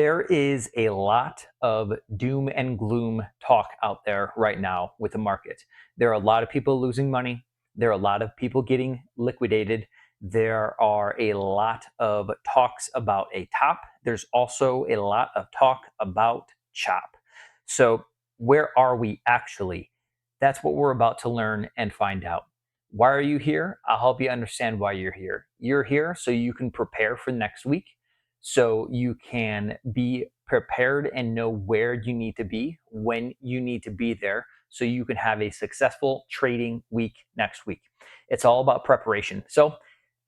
There is a lot of doom and gloom talk out there right now with the market. There are a lot of people losing money. There are a lot of people getting liquidated. There are a lot of talks about a top. There's also a lot of talk about chop. So, where are we actually? That's what we're about to learn and find out. Why are you here? I'll help you understand why you're here. You're here so you can prepare for next week, so you can be prepared and know where you need to be when you need to be there, so you can have a successful trading week next week. It's all about preparation. So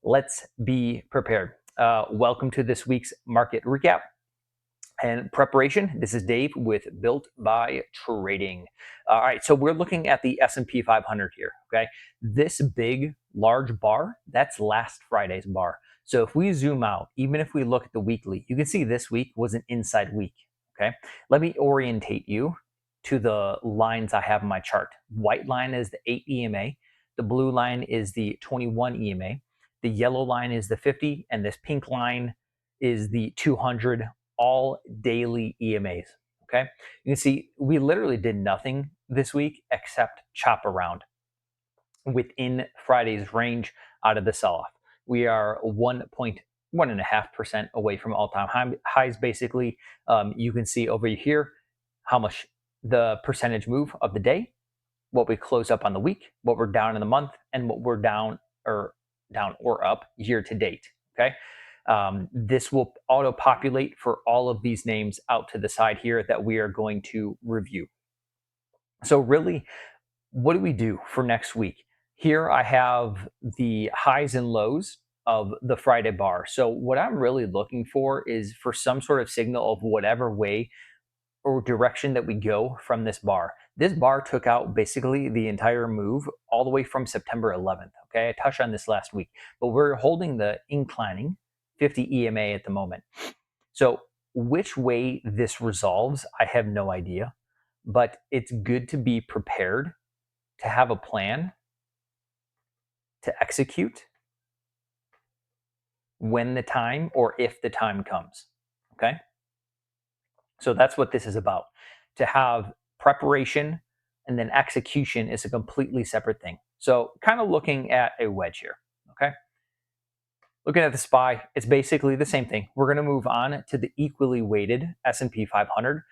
let's be prepared. Welcome to this week's market recap and preparation. This is Dave with Built by Trading. All right, so we're looking at the S&P 500 here, okay? This big, large bar, that's last Friday's bar. So if we zoom out, even if we look at the weekly, you can see this week was an inside week, okay? Let me orientate you to the lines I have in my chart. White line is the 8 EMA. The blue line is the 21 EMA. The yellow line is the 50, and this pink line is the 200, all daily EMAs, okay? You can see we literally did nothing this week except chop around within Friday's range out of the sell-off. We are 1.5% away from all-time highs, basically. You can see over here how much the percentage move of the day, what we close up on the week, what we're down in the month, and what we're down or up year to date, okay? This will auto-populate for all of these names out to the side here that we are going to review. So really, what do we do for next week? Here I have the highs and lows of the Friday bar. So what I'm really looking for is for some sort of signal of whatever way or direction that we go from this bar. This bar took out basically the entire move all the way from September 11th. Okay, I touched on this last week, but we're holding the inclining 50 EMA at the moment. So which way this resolves, I have no idea, but it's good to be prepared, to have a plan, to execute when the time or if the time comes, okay? So that's what this is about. To have preparation and then execution is a completely separate thing. So kind of looking at a wedge here, okay? Looking at the SPY, it's basically the same thing. We're going to move on to the equally weighted S&P 500.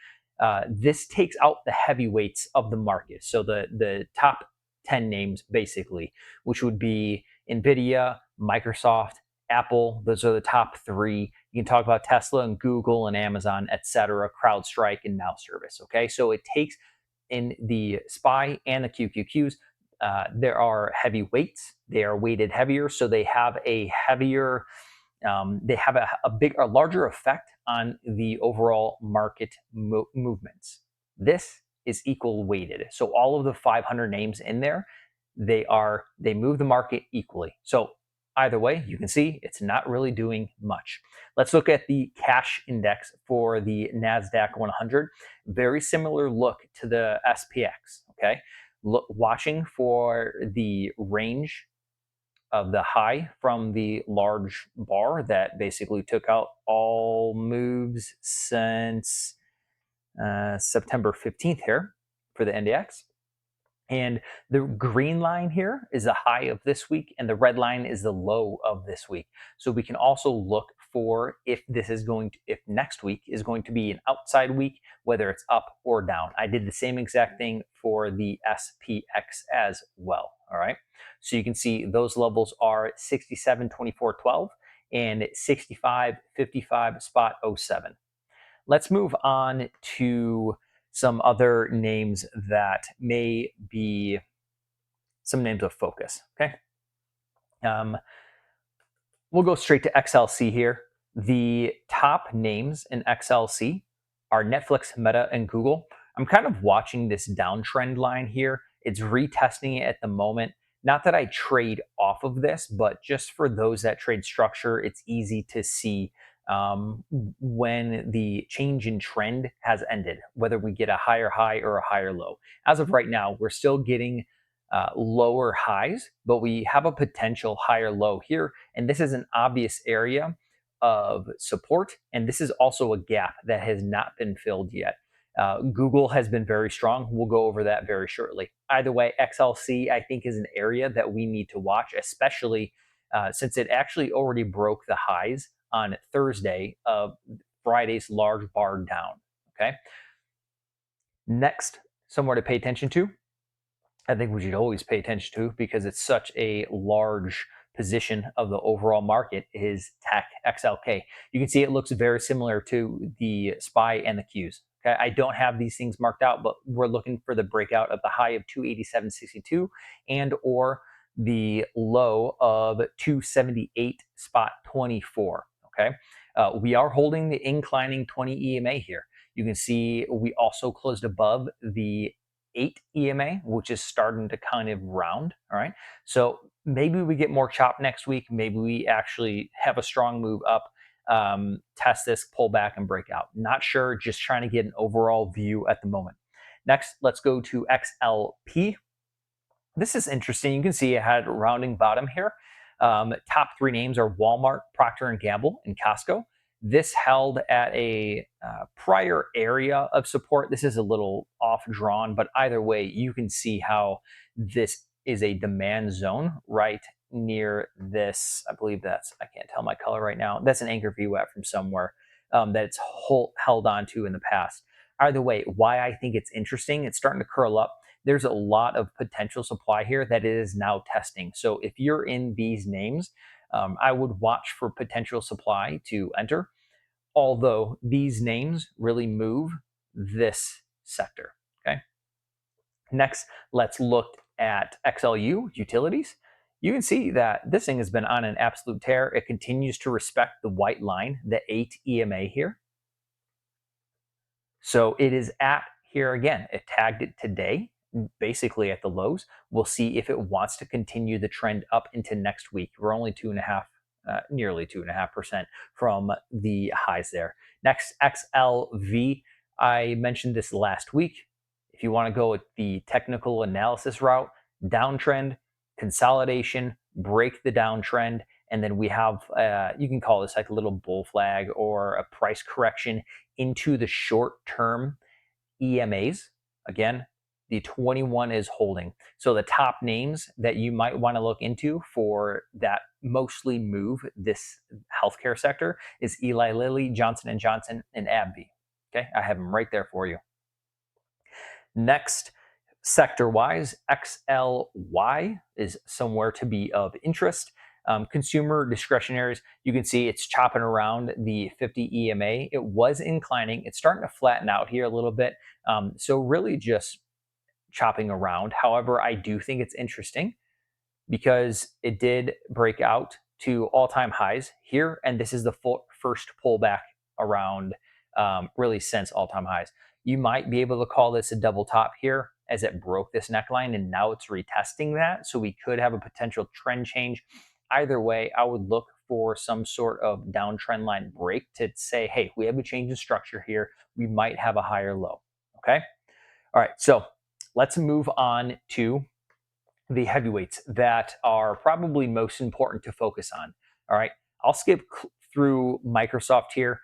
This takes out the heavyweights of the market. So the top 10 names, basically, which would be NVIDIA, Microsoft, Apple. Those are the top three. You can talk about Tesla and Google and Amazon, etc., CrowdStrike and Now Service. Okay, so it takes in the SPY and the QQQs. There are heavy weights. They are weighted heavier, so they have a heavier, they have a larger effect on the overall market movements. This is equal weighted. So all of the 500 names in there, they move the market equally. So either way, you can see it's not really doing much. Let's look at the cash index for the NASDAQ 100. Very similar look to the SPX, okay? Watching for the range of the high from the large bar that basically took out all moves since September 15th here for the NDX. And the green line here is the high of this week, and the red line is the low of this week. So we can also look for if next week is going to be an outside week, whether it's up or down. I did the same exact thing for the SPX as well. All right. So you can see those levels are 67.24.12 and 65.55 spot 07. Let's move on to some other names that may be some names of focus, okay? We'll go straight to XLC here. The top names in XLC are Netflix, Meta, and Google. I'm kind of watching this downtrend line here. It's retesting it at the moment. Not that I trade off of this, but just for those that trade structure, it's easy to see when the change in trend has ended, whether we get a higher high or a higher low. As of right now, we're still getting lower highs, but we have a potential higher low here. And this is an obvious area of support, and this is also a gap that has not been filled yet. Google has been very strong. We'll go over that very shortly. Either way, XLC, I think, is an area that we need to watch, especially since it actually already broke the highs on Thursday of Friday's large bar down. Okay. Next, somewhere to pay attention to, I think we should always pay attention to because it's such a large position of the overall market, is Tech XLK. You can see it looks very similar to the SPY and the Qs. Okay, I don't have these things marked out, but we're looking for the breakout of the high of 287.62 and or the low of 278.24. Okay, we are holding the inclining 20 EMA here. You can see we also closed above the 8 EMA, which is starting to kind of round. All right. So maybe we get more chop next week. Maybe we actually have a strong move up, test this, pull back, and break out. Not sure. Just trying to get an overall view at the moment. Next, let's go to XLP. This is interesting. You can see it had a rounding bottom here. Top three names are Walmart, Procter & Gamble, and Costco. This held at a prior area of support. This is a little off drawn, but either way, you can see how this is a demand zone right near this. I believe that's, I can't tell my color right now. That's an anchor VWAP from somewhere that it's held on to in the past. Either way, why I think it's interesting, it's starting to curl up. There's a lot of potential supply here that it is now testing. So if you're in these names, I would watch for potential supply to enter, although these names really move this sector. Okay. Next, let's look at XLU utilities. You can see that this thing has been on an absolute tear. It continues to respect the white line, the 8 EMA here. So it is at here again. It tagged it today, basically at the lows. We'll see if it wants to continue the trend up into next week. We're only nearly 2.5% from the highs there. Next, XLV. I mentioned this last week. If you want to go with the technical analysis route, downtrend, consolidation, break the downtrend, and then we have, you can call this like a little bull flag or a price correction into the short-term EMAs. Again, the 21 is holding. So the top names that you might want to look into for that mostly move this healthcare sector is Eli Lilly, Johnson & Johnson, and AbbVie. Okay, I have them right there for you. Next, sector-wise, XLY is somewhere to be of interest. Consumer discretionaries, you can see it's chopping around the 50 EMA. It was inclining. It's starting to flatten out here a little bit. So really just chopping around. However, I do think it's interesting because it did break out to all-time highs here, and this is the first pullback around really since all-time highs. You might be able to call this a double top here as it broke this neckline, and now it's retesting that. So we could have a potential trend change. Either way, I would look for some sort of downtrend line break to say, hey, we have a change in structure here. We might have a higher low. Okay. All right. So let's move on to the heavyweights that are probably most important to focus on. All right. I'll skip through Microsoft here.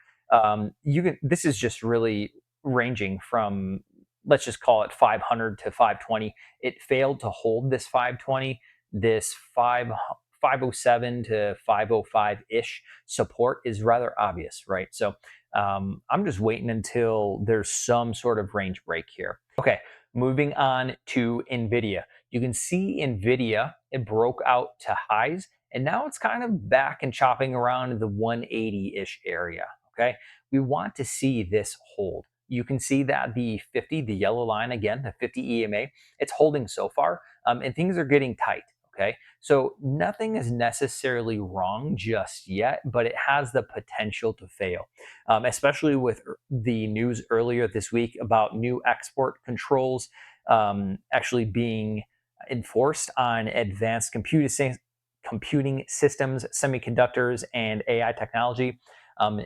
This is just really ranging from, let's just call it 500 to 520. It failed to hold this 520, this 507 to 505-ish support is rather obvious, right? So I'm just waiting until there's some sort of range break here. Okay, moving on to NVIDIA. You can see NVIDIA, it broke out to highs, and now it's kind of back and chopping around the 180-ish area, okay? We want to see this hold. You can see that the 50, the yellow line again, the 50 EMA, it's holding so far, and things are getting tight. Okay, so nothing is necessarily wrong just yet, but it has the potential to fail, especially with the news earlier this week about new export controls actually being enforced on advanced computing systems, semiconductors, and AI technology.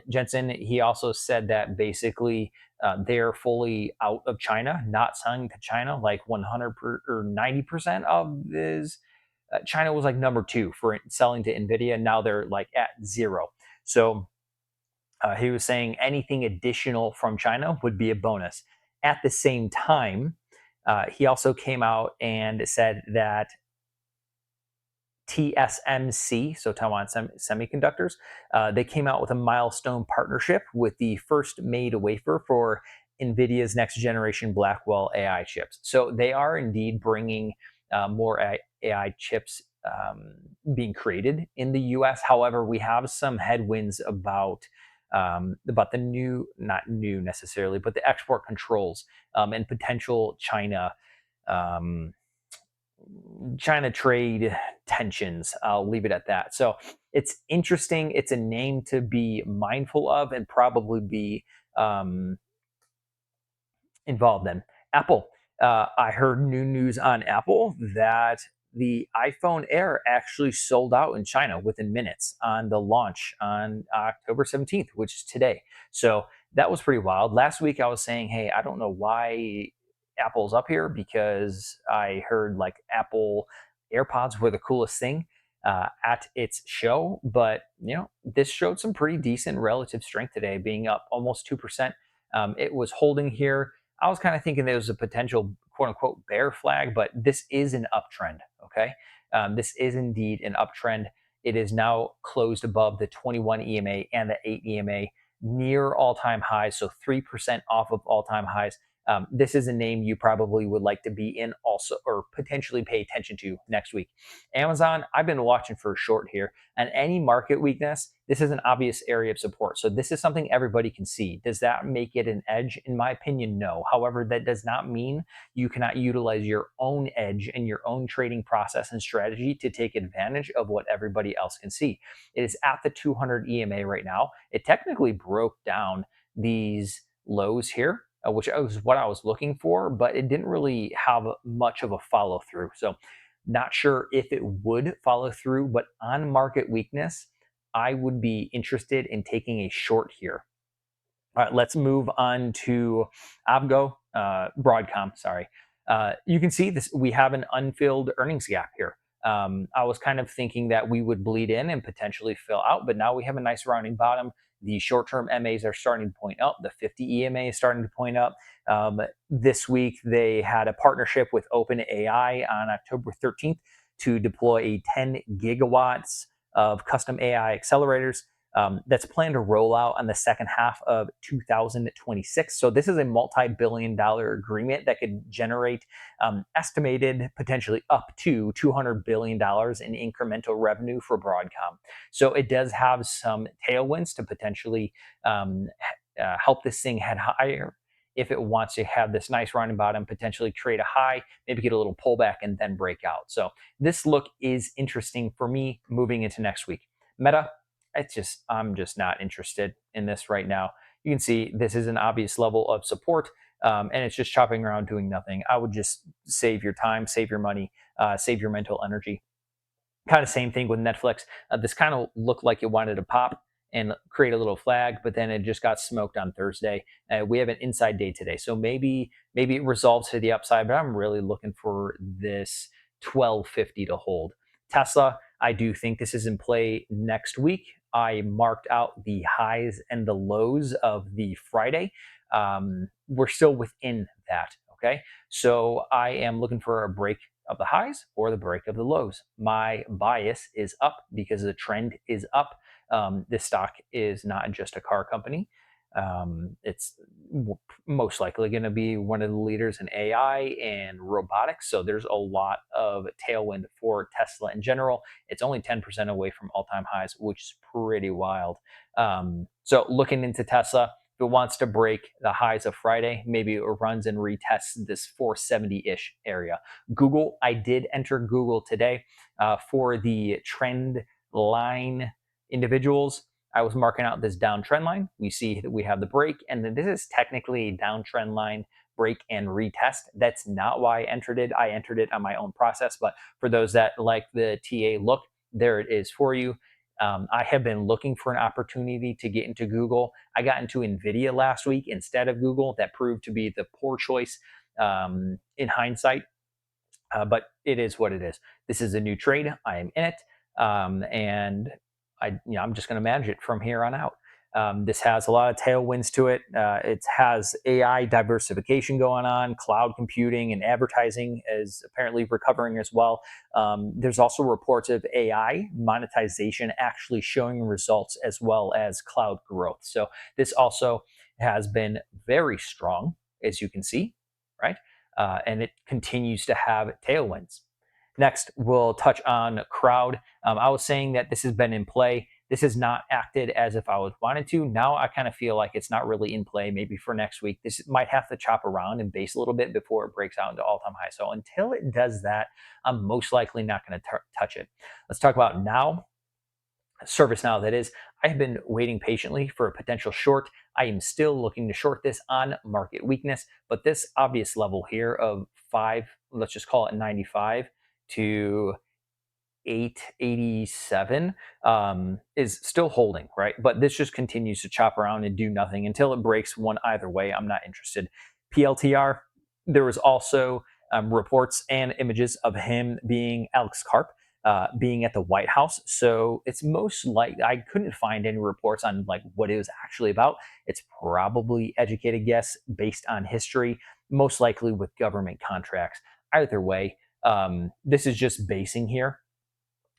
Jensen, he also said that basically they're fully out of China, not selling to China, like 100 or 90% of this. China was like number 2 for selling to NVIDIA. Now they're like at 0. So He was saying anything additional from China would be a bonus. At the same time, he also came out and said that TSMC, so Taiwan Semiconductors, they came out with a milestone partnership with the first made wafer for NVIDIA's next generation Blackwell AI chips. So they are indeed bringing more AI chips being created in the US. However, we have some headwinds about the new, not new necessarily, but the export controls and potential um, China trade tensions. I'll leave it at that. So it's interesting. It's a name to be mindful of and probably be um, involved in. Apple. I heard new news on Apple that the iPhone Air actually sold out in China within minutes on the launch on October 17th, which is today. So that was pretty wild. Last week I was saying, hey, I don't know why Apple's up here because I heard like Apple AirPods were the coolest thing at its show, but this showed some pretty decent relative strength today, being up almost 2%. It was holding here. I was kind of thinking there was a potential quote unquote bear flag, but this is an uptrend. Okay. This is indeed an uptrend. It is now closed above the 21 EMA and the 8 EMA near all time highs. So 3% off of all time highs. This is a name you probably would like to be in also, or potentially pay attention to next week. Amazon, I've been watching for a short here, and any market weakness, this is an obvious area of support. So this is something everybody can see. Does that make it an edge? In my opinion, no. However, that does not mean you cannot utilize your own edge and your own trading process and strategy to take advantage of what everybody else can see. It is at the 200 EMA right now. It technically broke down these lows here, which was what I was looking for, but it didn't really have much of a follow through. So not sure if it would follow through, but on market weakness, I would be interested in taking a short here. All right, let's move on to AVGO, Broadcom, sorry. You can see this, we have an unfilled earnings gap here. I was kind of thinking that we would bleed in and potentially fill out, but now we have a nice rounding bottom. The short-term MAs are starting to point up. The 50 EMA is starting to point up. This week, they had a partnership with OpenAI on October 13th to deploy a 10 gigawatts of custom AI accelerators that's planned to roll out on the second half of 2026. So this is a multi-billion-dollar agreement that could generate estimated potentially up to $200 billion in incremental revenue for Broadcom. So it does have some tailwinds to potentially help this thing head higher if it wants to have this nice rounding bottom, potentially create a high, maybe get a little pullback and then break out. So this look is interesting for me moving into next week. Meta, I'm just not interested in this right now. You can see this is an obvious level of support, and it's just chopping around doing nothing. I would just save your time, save your money, save your mental energy. Kind of same thing with Netflix. This kind of looked like it wanted to pop and create a little flag, but then it just got smoked on Thursday. We have an inside day today, so maybe it resolves to the upside, but I'm really looking for this 1250 to hold. Tesla, I do think this is in play next week. I marked out the highs and the lows of the Friday. We're still within that, okay? So I am looking for a break of the highs or the break of the lows. My bias is up because the trend is up. This stock is not just a car company. It's most likely going to be one of the leaders in AI and robotics. So there's a lot of tailwind for Tesla in general. It's only 10% away from all-time highs, which is pretty wild. So looking into Tesla, if it wants to break the highs of Friday, maybe it runs and retests this 470-ish area. Google, I did enter Google today for the trend line individuals. I was marking out this downtrend line. We see that we have the break, and then this is technically a downtrend line break and retest. That's not why I entered it. I entered it on my own process, but for those that like the TA look, there it is for you. I have been looking for an opportunity to get into Google. I got into NVIDIA last week instead of Google. That proved to be the poor choice in hindsight, but it is what it is. This is a new trade. I am in it, and I'm just going to manage it from here on out. This has a lot of tailwinds to it. It has AI diversification going on. Cloud computing and advertising is apparently recovering as well. There's also reports of AI monetization actually showing results as well as cloud growth. So this also has been very strong, as you can see, right? And it continues to have tailwinds. Next, we'll touch on crowd. I was saying that this has been in play. This has not acted as if I was wanted to. Now I kind of feel like it's not really in play. Maybe for next week, this might have to chop around and base a little bit before it breaks out into all-time high. So until it does that, I'm most likely not going to touch it. Let's talk about now. ServiceNow, that is. I have been waiting patiently for a potential short. I am still looking to short this on market weakness, but this obvious level here of 5, let's just call it 95 to 887 is still holding, right? But this just continues to chop around and do nothing until it breaks one either way. I'm not interested. PLTR, there was also reports and images of him being Alex Karp being at the White House. So it's most likely, I couldn't find any reports on like what it was actually about. It's probably educated guess based on history, most likely with government contracts. Either way, this is just basing here.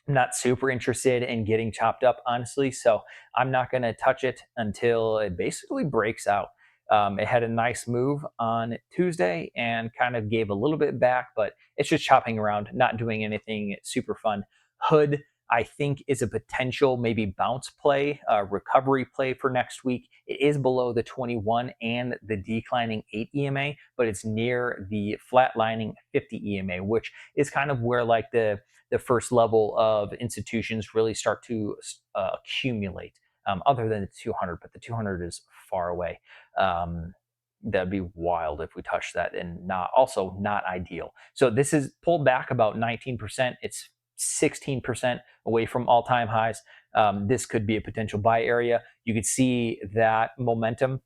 I'm not super interested in getting chopped up, honestly. So I'm not going to touch it until it basically breaks out. It had a nice move on Tuesday and kind of gave a little bit back, but it's just chopping around, not doing anything super fun. Hood, I think, is a potential maybe bounce play, recovery play for next week. It is below the 21 and the declining 8 EMA, but it's near the flatlining 50 EMA, which is kind of where like the first level of institutions really start to accumulate, other than the 200, but the 200 is far away. That'd be wild if we touch that, and not ideal. So this is pulled back about 19%. It's 16% away from all-time highs. This could be a potential buy area. You could see that momentum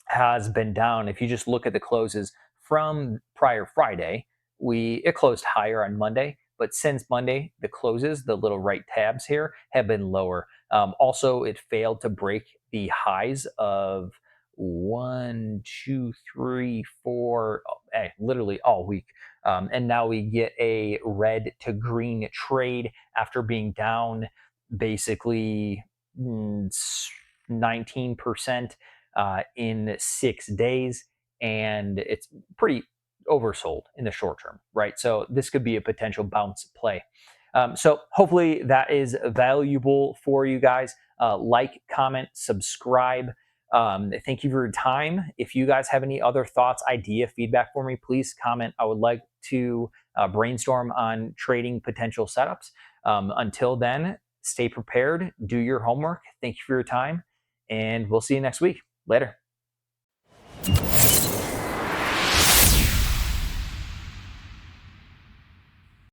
has been down. If you just look at the closes from prior Friday, it closed higher on Monday, but since Monday, the closes, the little right tabs here, have been lower. Also, it failed to break the highs of 1, 2, 3, 4, literally all week. And now we get a red to green trade after being down basically 19% in 6 days, and it's pretty oversold in the short term, right? So this could be a potential bounce play. So hopefully that is valuable for you guys. Like, comment, subscribe. Thank you for your time. If you guys have any other thoughts, idea, feedback for me, please comment. I would like to brainstorm on trading potential setups. Until then, stay prepared, do your homework. Thank you for your time, and we'll see you next week. Later.